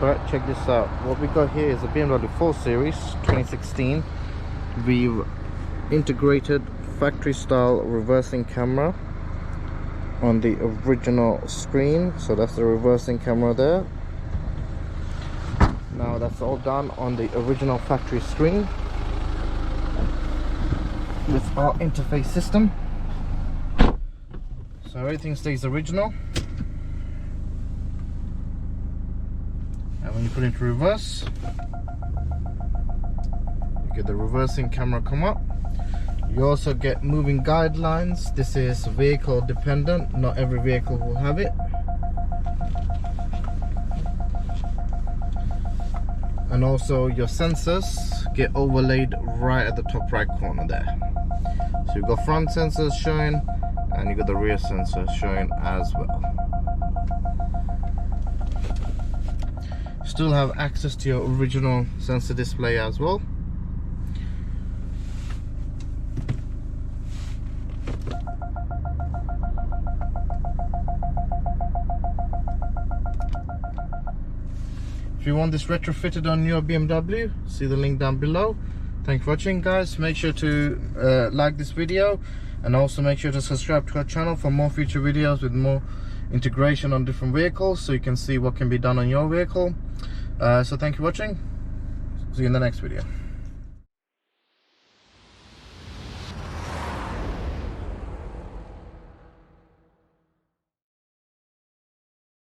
Right, check this out. What we got here is a BMW 4 Series 2016. We've integrated factory style reversing camera on the original screen, so that's the reversing camera there. Now that's all done on the original factory screen with our interface system, so everything stays original. And when you put it into reverse, you get the reversing camera come up. You also get moving guidelines. This is vehicle dependent, not every vehicle will have it. And also your sensors get overlaid right at the top right corner there. So you've got front sensors showing and you've got the rear sensors showing as well. Still have access to your original sensor display as well. If you want this retrofitted on your BMW, see the link down below. Thanks for watching, guys. Make sure to like this video, and also make sure to subscribe to our channel for more future videos with more integration on different vehicles, so you can see what can be done on your vehicle. So thank you for watching. See you in the next video.